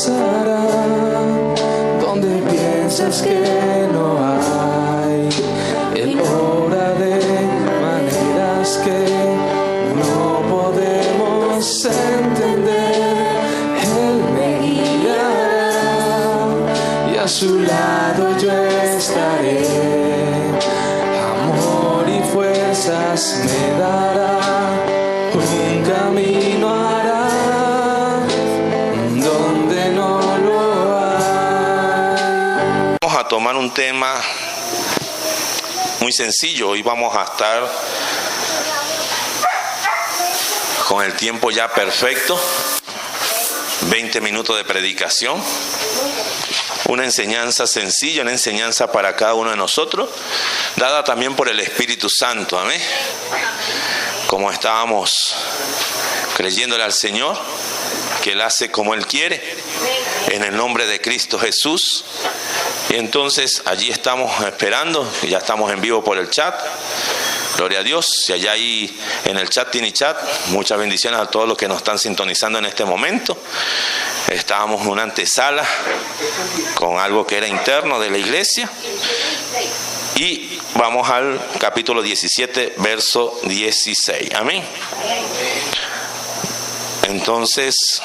pasará, donde piensas que no hay. Él obra de maneras que no podemos entender. Él me guiará y a su lado yo estaré. Amor y fuerzas me dará, un camino hará donde no lo hay. Vamos a tomar un tema muy sencillo. Hoy vamos a estar con el tiempo ya perfecto, 20 minutos de predicación, una enseñanza sencilla, una enseñanza para cada uno de nosotros, dada también por el Espíritu Santo, amén. Como estábamos creyéndole al Señor, que Él hace como Él quiere, en el nombre de Cristo Jesús. Y entonces allí estamos esperando, ya estamos en vivo por el chat. Gloria a Dios. Si allá ahí en el chat tiene chat, muchas bendiciones a todos los que nos están sintonizando en este momento. Estábamos en una antesala con algo que era interno de la iglesia. Y vamos al capítulo 17, verso 16. Amén. Entonces,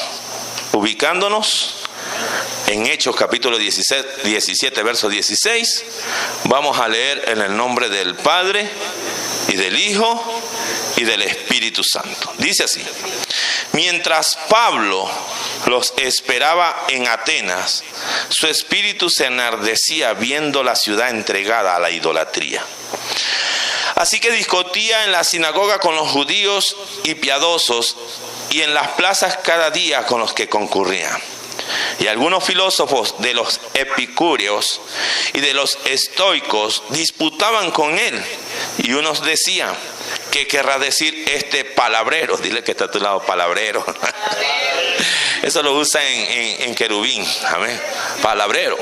ubicándonos en Hechos capítulo 17, verso 16, vamos a leer en el nombre del Padre y del Hijo y del Espíritu Santo. Dice así: mientras Pablo los esperaba en Atenas, su espíritu se enardecía viendo la ciudad entregada a la idolatría. Así que discutía en la sinagoga con los judíos y piadosos, y en las plazas cada día con los que concurrían. Y algunos filósofos de los epicúreos y de los estoicos disputaban con él, y unos decían: ¿qué querrá decir este palabrero? Dile que está a tu lado, palabrero. Eso lo usa en querubín, amén, palabrero.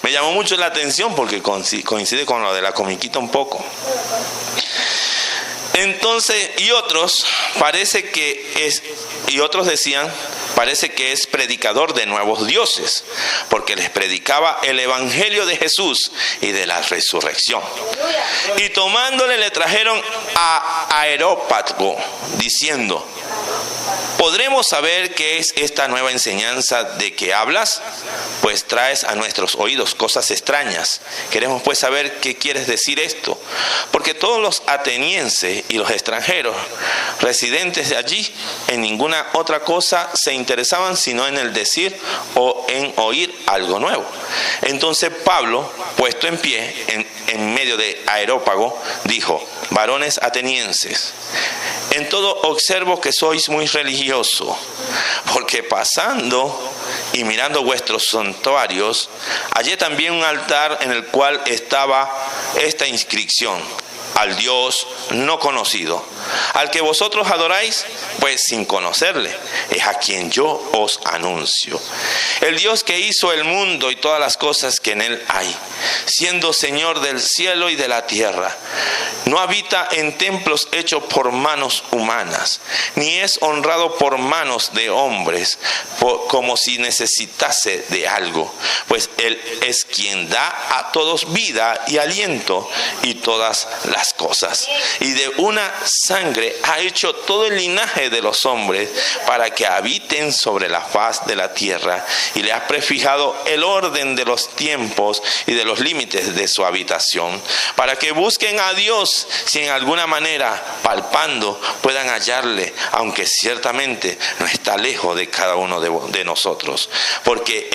Me llamó mucho la atención porque coincide con lo de la comiquita un poco. Entonces, y otros decían: parece que es predicador de nuevos dioses, porque les predicaba el evangelio de Jesús y de la resurrección. Y tomándole le trajeron a Areópago, diciendo: ¿podremos saber qué es esta nueva enseñanza de que hablas? Pues traes a nuestros oídos cosas extrañas. Queremos pues saber qué quieres decir esto. Porque todos los atenienses y los extranjeros residentes de allí en ninguna otra cosa se interesaban sino en el decir o en oír algo nuevo. Entonces Pablo, puesto en pie en medio de Areópago, dijo: varones atenienses, en todo observo que sois muy religiosos, porque pasando y mirando vuestros santuarios, hallé también un altar en el cual estaba esta inscripción: al Dios no conocido, al que vosotros adoráis, pues sin conocerle, es a quien yo os anuncio. El Dios que hizo el mundo y todas las cosas que en él hay, siendo Señor del cielo y de la tierra, no habita en templos hechos por manos humanas, ni es honrado por manos de hombres, como si necesitase de algo, pues él es quien da a todos vida y aliento y todas las cosas. Y de una sangre ha hecho todo el linaje de los hombres para que habiten sobre la faz de la tierra, y le ha prefijado el orden de los tiempos y de los límites de su habitación, para que busquen a Dios si en alguna manera palpando puedan hallarle, aunque ciertamente no está lejos de cada uno de nosotros, porque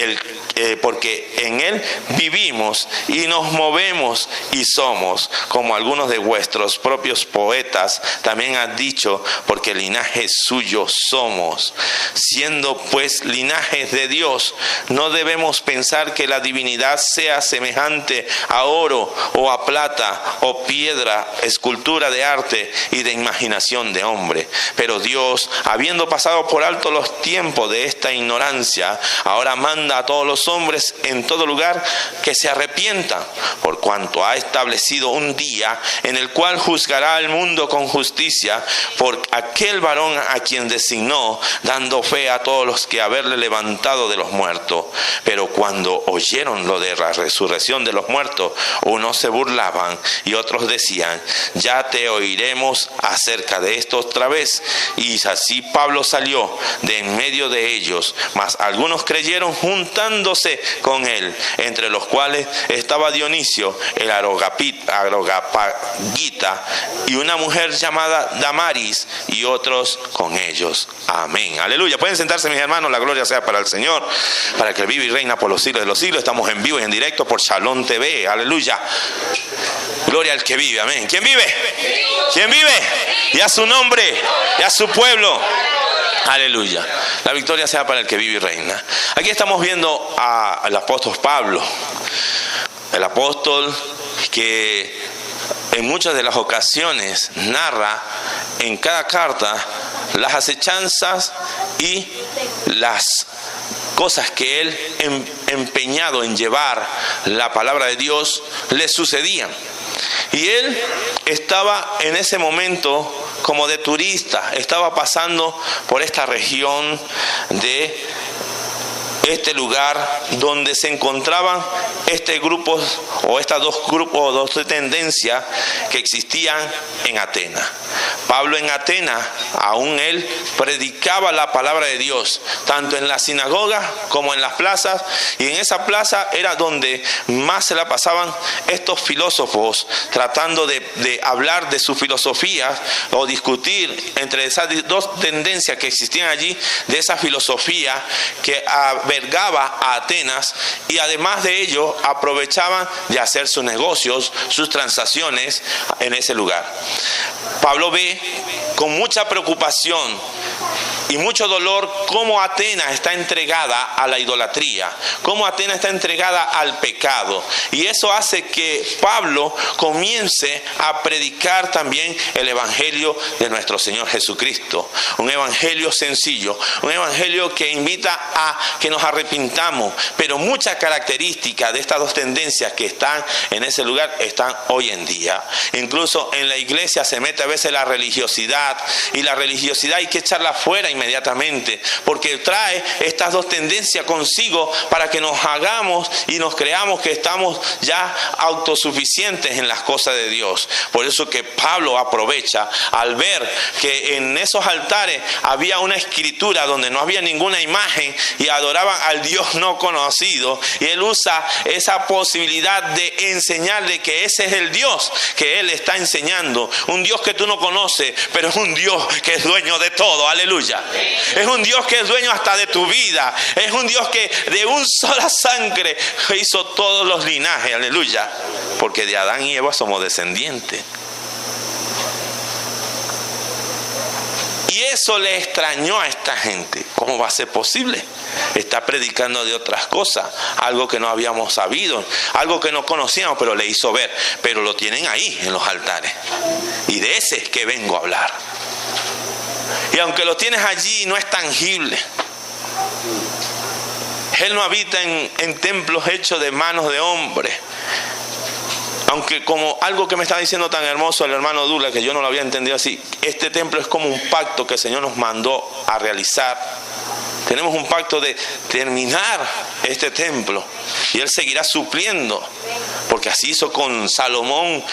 en él vivimos y nos movemos y somos, como algunos de vuestros propios poetas también han dicho, porque linaje suyo somos. Siendo pues linajes de Dios, no debemos pensar que la divinidad sea semejante a oro o a plata o piedra, escultura de arte y de imaginación de hombre. Pero Dios, habiendo pasado por alto los tiempos de esta ignorancia, ahora manda a todos los hombres en todo lugar que se arrepientan, por cuanto ha establecido un día en el el cual juzgará al mundo con justicia por aquel varón a quien designó, dando fe a todos los que haberle levantado de los muertos. Pero cuando oyeron lo de la resurrección de los muertos, unos se burlaban y otros decían: ya te oiremos acerca de esto otra vez. Y así Pablo salió de en medio de ellos, mas algunos creyeron juntándose con él, entre los cuales estaba Dionisio el Areopagita y una mujer llamada Damaris, y otros con ellos. Amén. Aleluya. Pueden sentarse, mis hermanos. La gloria sea para el Señor, para que vive y reina por los siglos de los siglos. Estamos en vivo y en directo por Shalom TV. Aleluya. Gloria al que vive. Amén. ¿Quién vive? ¿Quién vive? Y a su nombre, y a su pueblo. Aleluya. La victoria sea para el que vive y reina. Aquí estamos viendo al apóstol Pablo. El apóstol que en muchas de las ocasiones narra en cada carta las acechanzas y las cosas que él, empeñado en llevar la palabra de Dios, le sucedían. Y él estaba en ese momento como de turista, estaba pasando por esta región de este lugar donde se encontraban este grupo o estas dos grupos o dos tendencias que existían en Atenas. Pablo en Atenas, aún él predicaba la palabra de Dios, tanto en la sinagoga como en las plazas, y en esa plaza era donde más se la pasaban estos filósofos, tratando de hablar de su filosofía o discutir entre esas dos tendencias que existían allí, de esa filosofía que albergaba a Atenas, y además de ello aprovechaban de hacer sus negocios, sus transacciones en ese lugar. Pablo ve con mucha preocupación y mucho dolor cómo Atenas está entregada a la idolatría, cómo Atenas está entregada al pecado, y eso hace que Pablo comience a predicar también el evangelio de nuestro Señor Jesucristo, un evangelio sencillo, un evangelio que invita a que nos arrepintamos, pero muchas características de estas dos tendencias que están en ese lugar están hoy en día. Incluso en la iglesia se mete a veces la religiosidad, y la religiosidad hay que echarla fuera inmediatamente, porque trae estas dos tendencias consigo para que nos hagamos y nos creamos que estamos ya autosuficientes en las cosas de Dios. Por eso que Pablo aprovecha al ver que en esos altares había una escritura donde no había ninguna imagen y adoraban al Dios no conocido, y él usa esa posibilidad de enseñarle que ese es el Dios que él está enseñando, un Dios que tú no conoces, pero es un Dios que es dueño de todo. Aleluya. Es un Dios que es dueño hasta de tu vida. Es un Dios que de un sola sangre hizo todos los linajes. Aleluya. Porque de Adán y Eva somos descendientes. Y eso le extrañó a esta gente. ¿Cómo va a ser posible? Está predicando de otras cosas, algo que no habíamos sabido, algo que no conocíamos, pero le hizo ver. Pero lo tienen ahí en los altares. Y de ese es que vengo a hablar. Y aunque lo tienes allí, no es tangible. Él no habita en templos hechos de manos de hombres. Aunque como algo que me está diciendo tan hermoso el hermano Dula, que yo no lo había entendido así, este templo es como un pacto que el Señor nos mandó a realizar. Tenemos un pacto de terminar este templo, y Él seguirá supliendo, porque así hizo con Salomón.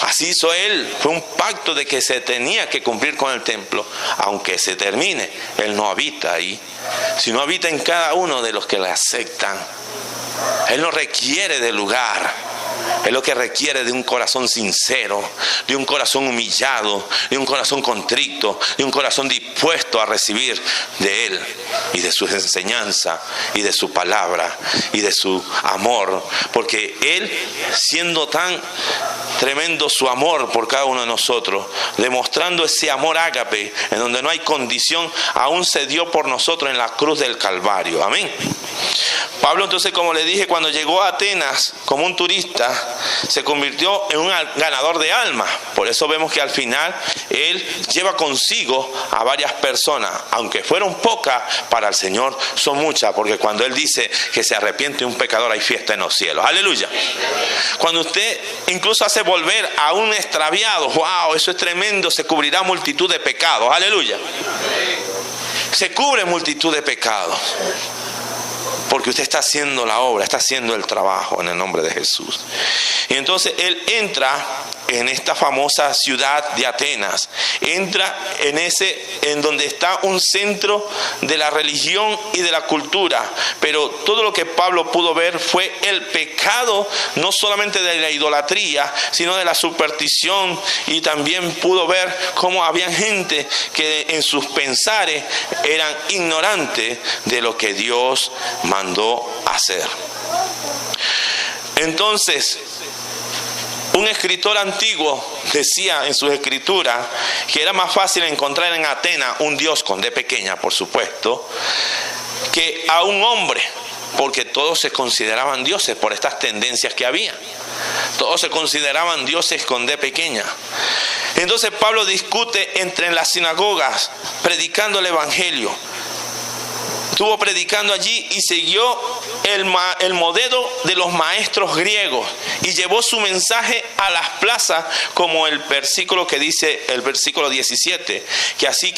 Así hizo Él, fue un pacto de que se tenía que cumplir con el templo. Aunque se termine, Él no habita ahí, sino habita en cada uno de los que le aceptan. Él no requiere de lugar. Es lo que requiere de un corazón sincero, de un corazón humillado, de un corazón contrito, de un corazón dispuesto a recibir de Él y de sus enseñanzas y de su palabra y de su amor. Porque Él, siendo tan tremendo su amor por cada uno de nosotros, demostrando ese amor ágape en donde no hay condición, aún se dio por nosotros en la cruz del Calvario. Amén. Pablo, entonces, como le dije, cuando llegó a Atenas como un turista, se convirtió en un ganador de almas. Por eso vemos que al final él lleva consigo a varias personas, aunque fueron pocas, para el Señor son muchas, porque cuando Él dice que se arrepiente un pecador, hay fiesta en los cielos. Aleluya. Cuando usted incluso hace volver a un extraviado, wow, eso es tremendo, se cubrirá multitud de pecados, aleluya. Se cubre multitud de pecados. Porque usted está haciendo la obra, está haciendo el trabajo en el nombre de Jesús. Y entonces él entra en esta famosa ciudad de Atenas. Entra en donde está un centro de la religión y de la cultura. Pero todo lo que Pablo pudo ver fue el pecado, no solamente de la idolatría, sino de la superstición. Y también pudo ver cómo había gente que en sus pensares eran ignorantes de lo que Dios mandó hacer. Entonces, un escritor antiguo decía en sus escrituras que era más fácil encontrar en Atenas un Dios con D pequeña, por supuesto, que a un hombre, porque todos se consideraban dioses por estas tendencias que había. Todos se consideraban dioses con D pequeña. Entonces Pablo discute entre las sinagogas, predicando el evangelio. Estuvo predicando allí y siguió el modelo de los maestros griegos y llevó su mensaje a las plazas, como el versículo que dice, el versículo 17, que así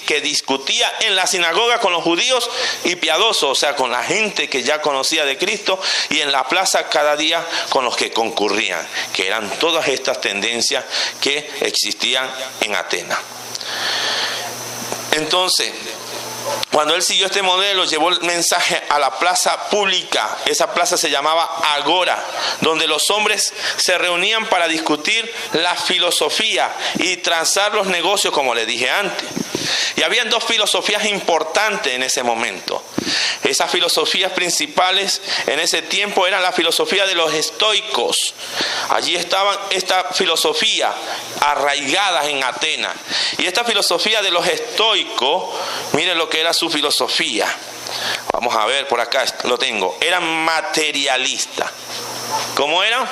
que discutía en la sinagoga con los judíos y piadosos, o sea, con la gente que ya conocía de Cristo, y en la plaza cada día con los que concurrían, que eran todas estas tendencias que existían en Atenas. Entonces, cuando él siguió este modelo, llevó el mensaje a la plaza pública. Esa plaza se llamaba Agora, donde los hombres se reunían para discutir la filosofía y trazar los negocios, como les dije antes. Y habían dos filosofías importantes en ese momento. Esas filosofías principales en ese tiempo eran la filosofía de los estoicos. Allí estaban esta filosofía arraigada en Atenas. Y esta filosofía de los estoicos, miren lo que era su filosofía. Vamos a ver, por acá lo tengo. Eran materialistas. ¿Cómo eran?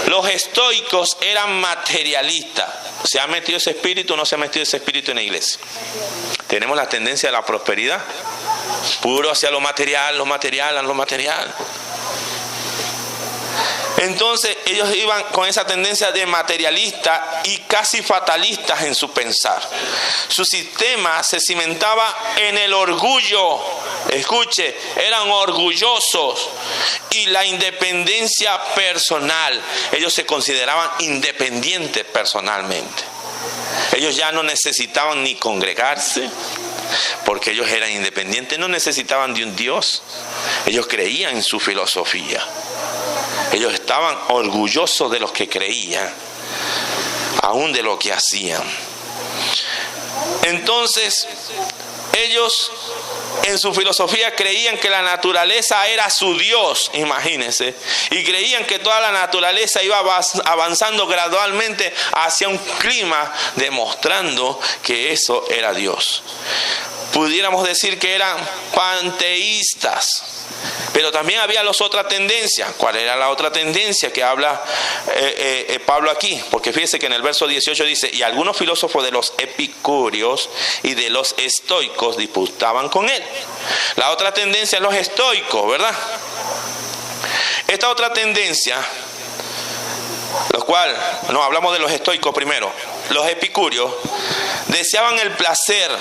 Los estoicos eran materialistas. ¿Se ha metido ese espíritu o no se ha metido ese espíritu en la iglesia? Tenemos la tendencia de la prosperidad. Puro hacia lo material, lo material, lo material. Entonces ellos iban con esa tendencia de materialista y casi fatalistas en su pensar. Su sistema se cimentaba en el orgullo. Escuche, eran orgullosos. Y la independencia personal. Ellos se consideraban independientes personalmente. Ellos ya no necesitaban ni congregarse, porque ellos eran independientes, no necesitaban de un Dios. Ellos creían en su filosofía. Ellos estaban orgullosos de los que creían, aún de lo que hacían. Entonces, ellos en su filosofía creían que la naturaleza era su Dios, imagínense, y creían que toda la naturaleza iba avanzando gradualmente hacia un clima, demostrando que eso era Dios. Pudiéramos decir que eran panteístas. Pero también había las otras tendencias. ¿Cuál era la otra tendencia que habla Pablo aquí? Porque fíjese que en el verso 18 dice: y algunos filósofos de los epicúreos y de los estoicos disputaban con él. La otra tendencia es los estoicos, ¿verdad? Esta otra tendencia, hablamos de los estoicos primero. Los epicúreos deseaban el placer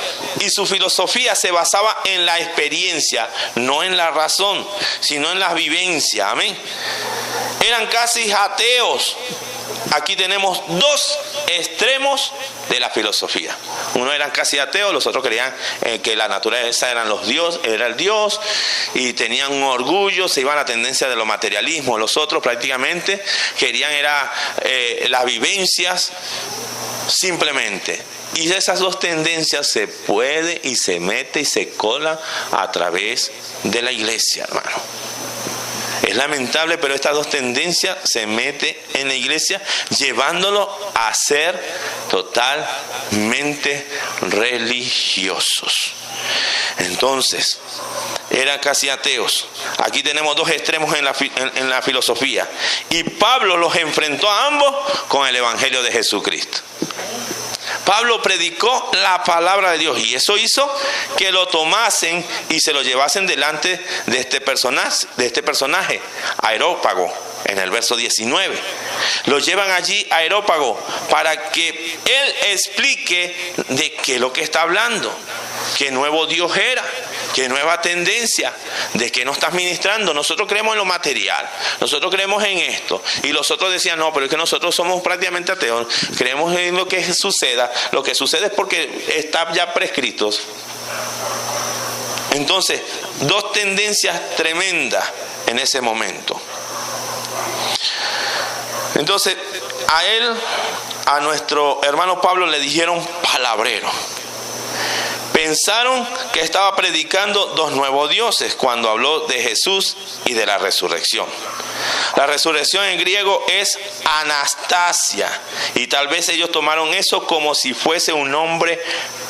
y su filosofía se basaba en la experiencia, no en la razón, sino en la vivencia. Amén. Eran casi ateos. Aquí tenemos dos extremos de la filosofía. Uno eran casi ateos, los otros creían que la naturaleza era el Dios, y tenían un orgullo, se iban a la tendencia de lo materialismo. Los otros prácticamente querían las vivencias simplemente. Y esas dos tendencias se puede y se mete y se cola a través de la iglesia, hermano. Es lamentable, pero estas dos tendencias se meten en la iglesia, llevándolo a ser totalmente religiosos. Entonces, eran casi ateos. Aquí tenemos dos extremos en la filosofía. Y Pablo los enfrentó a ambos con el Evangelio de Jesucristo. Pablo predicó la palabra de Dios, y eso hizo que lo tomasen y se lo llevasen delante de este personaje, Areópago. en el verso 19. Lo llevan allí a Areópago para que él explique de qué es lo que está hablando, qué nuevo Dios era, qué nueva tendencia, de qué nos estás ministrando. Nosotros creemos en lo material, nosotros creemos en esto. Y los otros decían, no, pero es que nosotros somos prácticamente ateos, creemos en lo que suceda. Lo que sucede es porque está ya prescrito. Entonces, dos tendencias tremendas en ese momento. Entonces, a él, a nuestro hermano Pablo le dijeron palabrero. Pensaron que estaba predicando dos nuevos dioses cuando habló de Jesús y de la resurrección. La resurrección en griego es anastasia, y tal vez ellos tomaron eso como si fuese un nombre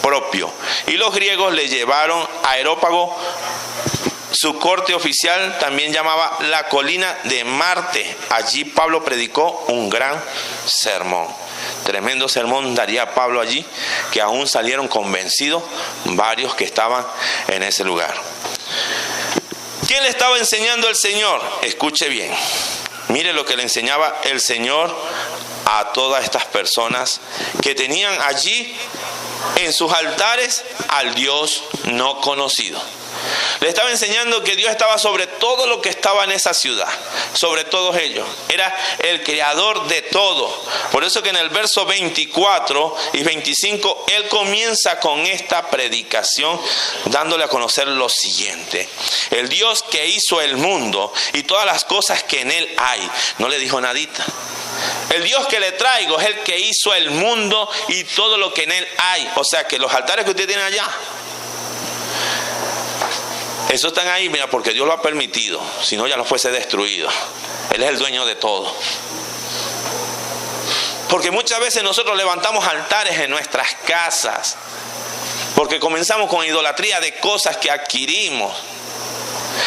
propio. Y los griegos le llevaron a Areópago. Su corte oficial también llamaba la colina de Marte. Allí Pablo predicó un gran sermón. Tremendo sermón daría Pablo allí, que aún salieron convencidos varios que estaban en ese lugar. ¿Qué le estaba enseñando el Señor? Escuche bien. Mire lo que le enseñaba el Señor a todas estas personas que tenían allí en sus altares al Dios no conocido. Le estaba enseñando que Dios estaba sobre todo lo que estaba en esa ciudad, sobre todos ellos. Era el creador de todo. Por eso que en el verso 24 y 25, Él comienza con esta predicación, dándole a conocer lo siguiente. El Dios que hizo el mundo y todas las cosas que en Él hay. No le dijo nadita. El Dios que le traigo es el que hizo el mundo y todo lo que en Él hay. O sea que los altares que usted tiene allá, esos están ahí, mira, porque Dios lo ha permitido. Si no, ya no fuese destruido. Él es el dueño de todo. Porque muchas veces nosotros levantamos altares en nuestras casas, porque comenzamos con idolatría de cosas que adquirimos,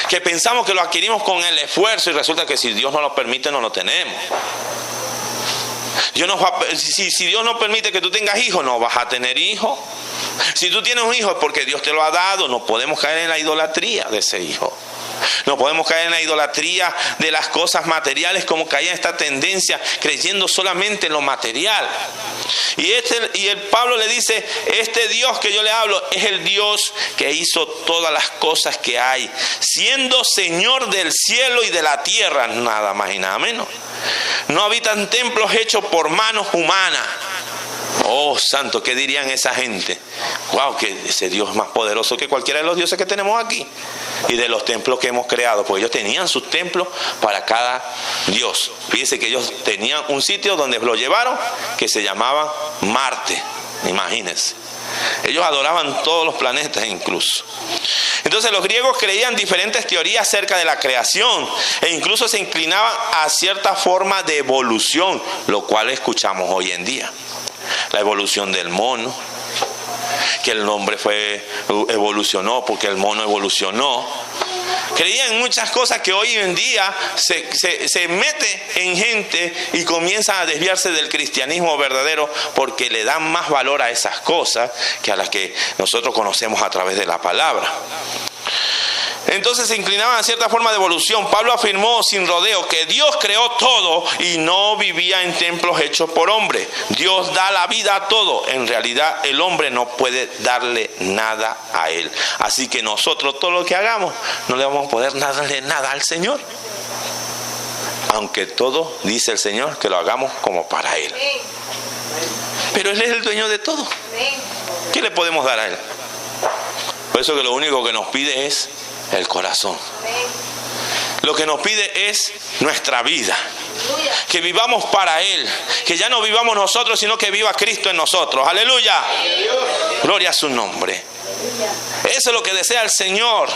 que pensamos que lo adquirimos con el esfuerzo, y resulta que si Dios no lo permite, no lo tenemos. Si Dios no permite que tú tengas hijos, no vas a tener hijos. Si tú tienes un hijo es porque Dios te lo ha dado. No podemos caer en la idolatría de ese hijo. No podemos caer en la idolatría de las cosas materiales, como caía esta tendencia, creyendo solamente en lo material. Y el Pablo le dice, este Dios que yo le hablo es el Dios que hizo todas las cosas que hay, siendo Señor del cielo y de la tierra, nada más y nada menos. No habitan templos hechos por manos humanas. Oh, santo, ¿qué dirían esa gente? Wow, que ese Dios es más poderoso que cualquiera de los dioses que tenemos aquí y de los templos que hemos creado, porque ellos tenían sus templos para cada dios. Fíjense que ellos tenían un sitio donde lo llevaron que se llamaba Marte, imagínense. Ellos adoraban todos los planetas incluso. Entonces los griegos creían diferentes teorías acerca de la creación e incluso se inclinaban a cierta forma de evolución, lo cual escuchamos hoy en día. La evolución del mono, que el hombre evolucionó porque el mono evolucionó. Creían en muchas cosas que hoy en día se mete en gente y comienza a desviarse del cristianismo verdadero porque le dan más valor a esas cosas que a las que nosotros conocemos a través de la palabra. Entonces se inclinaban a cierta forma de evolución. Pablo afirmó sin rodeo que Dios creó todo y no vivía en templos hechos por hombre. Dios da la vida a todo. En realidad el hombre no puede darle nada a Él. Así que nosotros todo lo que hagamos no le vamos a poder darle nada al Señor. Aunque todo, dice el Señor, que lo hagamos como para Él. Pero Él es el dueño de todo. ¿Qué le podemos dar a Él? Por eso que lo único que nos pide es el corazón. Lo que nos pide es nuestra vida. Que vivamos para Él. Que ya no vivamos nosotros, sino que viva Cristo en nosotros. ¡Aleluya! Gloria a su nombre. Eso es lo que desea el Señor.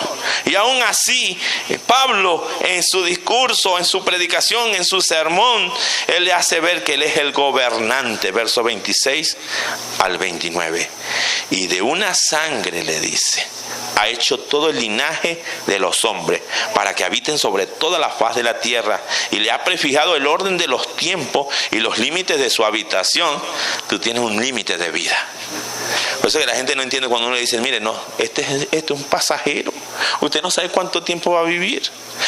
Y aún así, Pablo en su discurso, en su predicación, en su sermón, Él le hace ver que Él es el gobernante. Verso 26 al 29. Y de una sangre, le dice, ha hecho todo el linaje de los hombres para que habiten sobre toda la faz de la tierra, y le ha prefijado el orden de los tiempos y los límites de su habitación. Tú tienes un límite de vida. Por eso que la gente no entiende cuando uno le dice, mire, no, este es un pasajero. Usted no sabe cuánto tiempo va a vivir.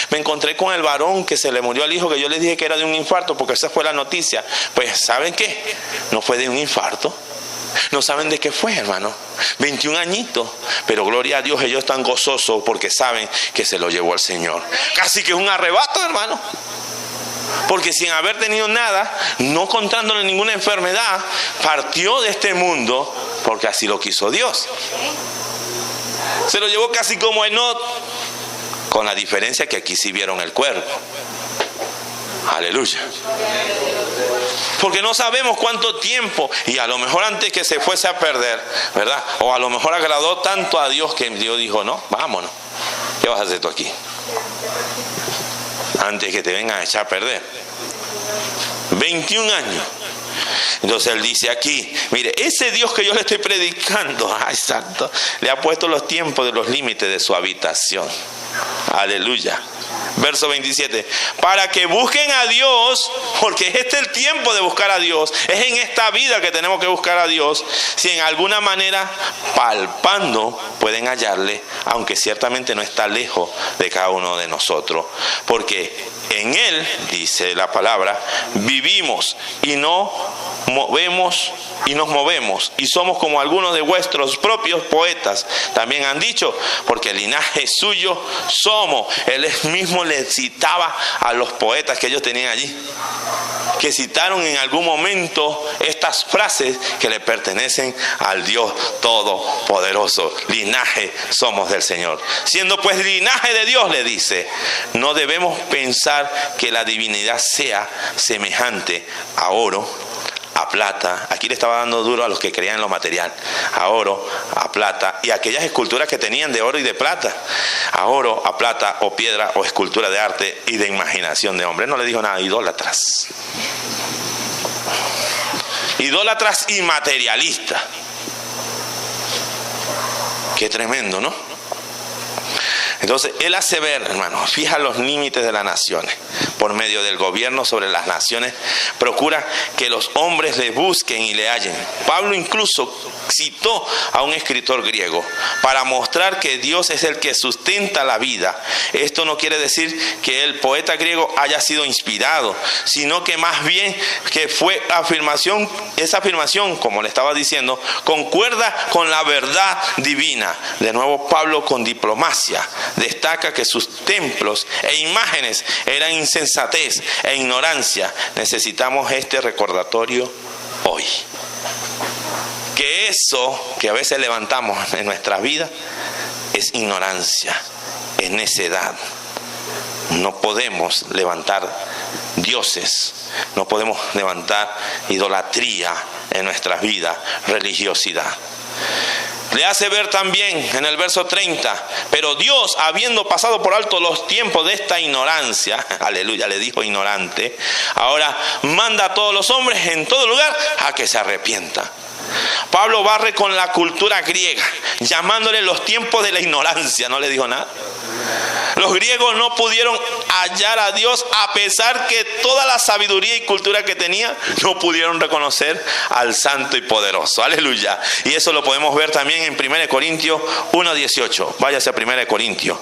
Me encontré con el varón que se le murió al hijo, que yo les dije que era de un infarto, porque esa fue la noticia. Pues, ¿saben qué? No fue de un infarto. No saben de qué fue, hermano. 21 añitos. Pero gloria a Dios, ellos están gozosos porque saben que se lo llevó el Señor. Casi que es un arrebato, hermano. Porque sin haber tenido nada, no contándole ninguna enfermedad, partió de este mundo porque así lo quiso Dios. Se lo llevó casi como Enoc, con la diferencia que aquí sí vieron el cuerpo. Aleluya. Porque no sabemos cuánto tiempo, y a lo mejor antes que se fuese a perder, ¿verdad? O a lo mejor agradó tanto a Dios que Dios dijo, no, vámonos. ¿Qué vas a hacer tú aquí? Antes que te vengan a echar a perder. 21 años. Entonces él dice aquí, mire, ese Dios que yo le estoy predicando, ay, santo, le ha puesto los tiempos de los límites de su habitación. Aleluya. Verso 27, para que busquen a Dios, porque este es el tiempo de buscar a Dios, es en esta vida que tenemos que buscar a Dios, si en alguna manera palpando pueden hallarle, aunque ciertamente no está lejos de cada uno de nosotros, porque en Él, dice la palabra, vivimos y nos movemos, y somos como algunos de vuestros propios poetas también han dicho, porque el linaje suyo somos. Él mismo le citaba a los poetas que ellos tenían allí, que citaron en algún momento estas frases que le pertenecen al Dios Todopoderoso. Linaje somos del Señor. Siendo pues linaje de Dios, le dice, no debemos pensar que la divinidad sea semejante a oro, a plata. Aquí le estaba dando duro a los que creían en lo material, a oro, a plata, y aquellas esculturas que tenían de oro y de plata, a oro, a plata, o piedra, o escultura de arte y de imaginación de hombre. No le dijo nada, idólatras. Idólatras y materialistas. Qué tremendo, ¿no? Entonces, él hace ver, hermano, fija los límites de las naciones. Por medio del gobierno sobre las naciones, procura que los hombres le busquen y le hallen. Pablo incluso citó a un escritor griego para mostrar que Dios es el que sustenta la vida. Esto no quiere decir que el poeta griego haya sido inspirado, sino que más bien que fue esa afirmación, como le estaba diciendo, concuerda con la verdad divina. De nuevo, Pablo, con diplomacia, destaca que sus templos e imágenes eran insensatez e ignorancia. Necesitamos este recordatorio hoy. Que eso que a veces levantamos en nuestra vida es ignorancia, es necedad. No podemos levantar dioses, no podemos levantar idolatría en nuestras vidas, religiosidad. Le hace ver también en el verso 30, pero Dios, habiendo pasado por alto los tiempos de esta ignorancia, aleluya, le dijo ignorante, ahora manda a todos los hombres en todo lugar a que se arrepientan. Pablo barre con la cultura griega, llamándole los tiempos de la ignorancia, no le dijo nada. Los griegos no pudieron hallar a Dios a pesar que toda la sabiduría y cultura que tenía, no pudieron reconocer al Santo y Poderoso. Aleluya. Y eso lo podemos ver también en 1 Corintios 1:18. Váyase a 1 Corintios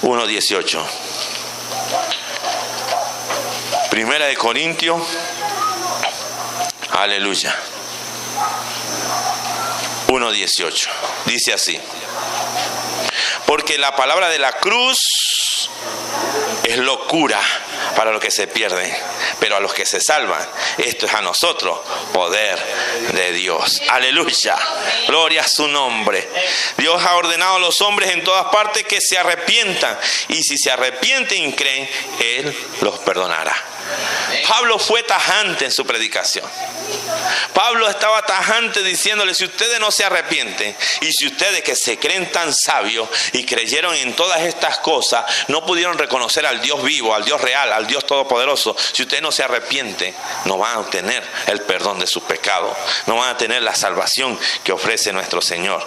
1:18. 1 Corintios. Aleluya. 1:18. Dice así. Porque la palabra de la cruz es locura para los que se pierden, pero a los que se salvan, esto es a nosotros poder de Dios. Aleluya, gloria a su nombre. Dios ha ordenado a los hombres en todas partes que se arrepientan, y si se arrepienten y creen, Él los perdonará. Pablo fue tajante en su predicación. Pablo estaba tajante diciéndole, si ustedes no se arrepienten, y si ustedes que se creen tan sabios y creyeron en todas estas cosas, no pudieron reconocer al Dios vivo, al Dios real, al Dios todopoderoso, si ustedes no se arrepienten, no van a obtener el perdón de sus pecados, no van a tener la salvación que ofrece nuestro Señor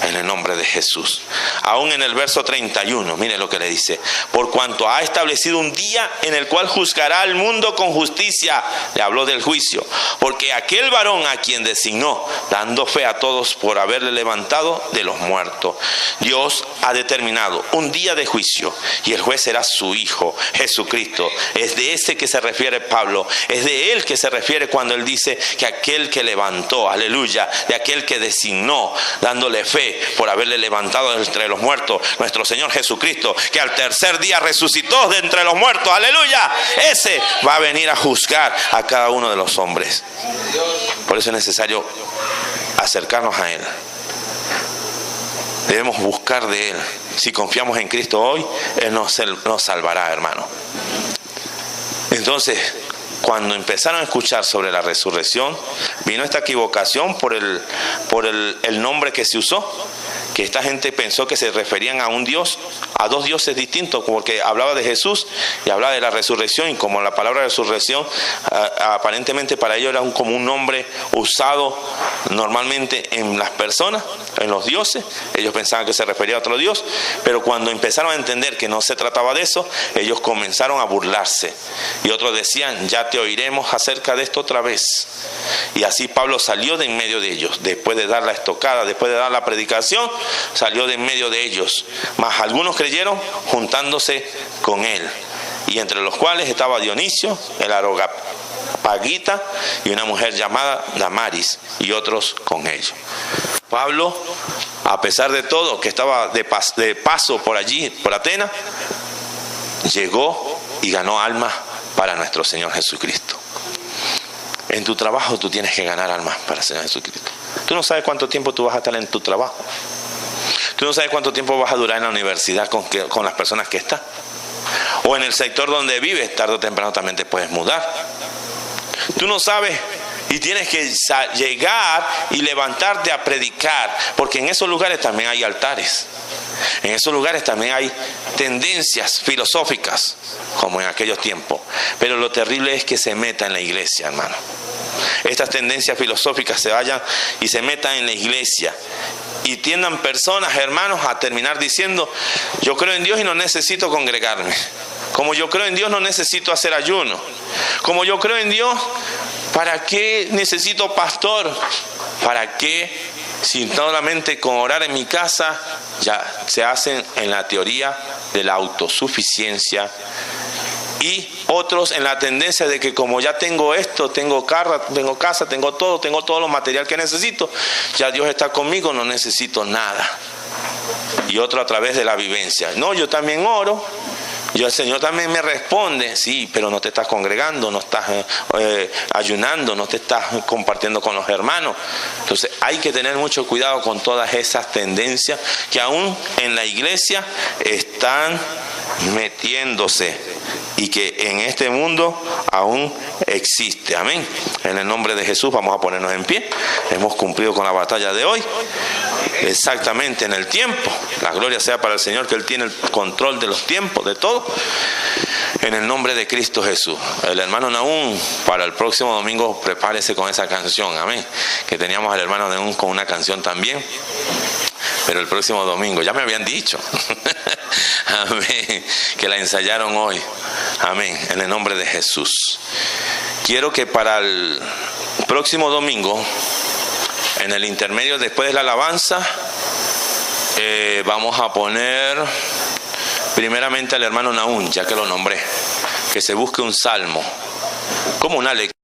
en el nombre de Jesús. Aún en el verso 31, mire lo que le dice, por cuanto ha establecido un día en el cual juzgará al mundo con justicia, le habló del juicio, porque aquel aquel varón a quien designó, dando fe a todos por haberle levantado de los muertos. Dios ha determinado un día de juicio y el juez será su Hijo, Jesucristo. Es de ese que se refiere Pablo, es de él que se refiere cuando él dice que aquel que levantó, aleluya, de aquel que designó, dándole fe por haberle levantado de entre los muertos, nuestro Señor Jesucristo, que al tercer día resucitó de entre los muertos, aleluya, ese va a venir a juzgar a cada uno de los hombres. Por eso es necesario acercarnos a Él. Debemos buscar de Él. Si confiamos en Cristo hoy, Él nos salvará, hermano. Entonces, cuando empezaron a escuchar sobre la resurrección, vino esta equivocación por el nombre que se usó, que esta gente pensó que se referían a un Dios, a dos dioses distintos, porque hablaba de Jesús y hablaba de la resurrección, y como la palabra resurrección aparentemente para ellos era como un nombre usado normalmente en las personas, en los dioses, ellos pensaban que se refería a otro Dios, pero cuando empezaron a entender que no se trataba de eso, ellos comenzaron a burlarse, y otros decían, ya te oiremos acerca de esto otra vez. Y así Pablo salió de en medio de ellos, después de dar la estocada, después de dar la predicación, salió de en medio de ellos, mas algunos creyeron juntándose con él, y entre los cuales estaba Dionisio, el Areópago, y una mujer llamada Damaris, y otros con ellos. Pablo, a pesar de todo, que estaba de paso por allí, por Atenas, llegó y ganó almas para nuestro Señor Jesucristo. En tu trabajo tú tienes que ganar almas para el Señor Jesucristo. Tú no sabes cuánto tiempo tú vas a estar en tu trabajo. Tú no sabes cuánto tiempo vas a durar en la universidad con las personas que estás. O en el sector donde vives, tarde o temprano también te puedes mudar. Tú no sabes y tienes que llegar y levantarte a predicar, porque en esos lugares también hay altares. En esos lugares también hay tendencias filosóficas, como en aquellos tiempos. Pero lo terrible es que se meta en la iglesia, hermano. Estas tendencias filosóficas se vayan y se metan en la iglesia. Y tiendan personas, hermanos, a terminar diciendo, yo creo en Dios y no necesito congregarme. Como yo creo en Dios no necesito hacer ayuno. Como yo creo en Dios, ¿para qué necesito pastor? ¿Para qué? Si solamente con orar en mi casa ya se hacen en la teoría de la autosuficiencia, y otros en la tendencia de que como ya tengo esto, tengo carro, tengo casa, tengo todo lo material que necesito, ya Dios está conmigo, no necesito nada. Y otro a través de la vivencia, no, yo también oro, yo el Señor también me responde, sí, pero no te estás congregando, no estás ayunando, no te estás compartiendo con los hermanos. Entonces hay que tener mucho cuidado con todas esas tendencias que aún en la iglesia están metiéndose y que en este mundo aún existe. Amén. En el nombre de Jesús vamos a ponernos en pie. Hemos cumplido con la batalla de hoy exactamente en el tiempo. La gloria sea para el Señor, que Él tiene el control de los tiempos, de todo. En el nombre de Cristo Jesús. El hermano Nahum, para el próximo domingo prepárese con esa canción. Amén. Que teníamos al hermano Nahum con una canción también, pero el próximo domingo, ya me habían dicho. Amén. Que la ensayaron hoy. Amén. En el nombre de Jesús. Quiero que para el próximo domingo, en el intermedio después de la alabanza, vamos a poner primeramente al hermano Nahum, ya que lo nombré, que se busque un salmo, como una lectura.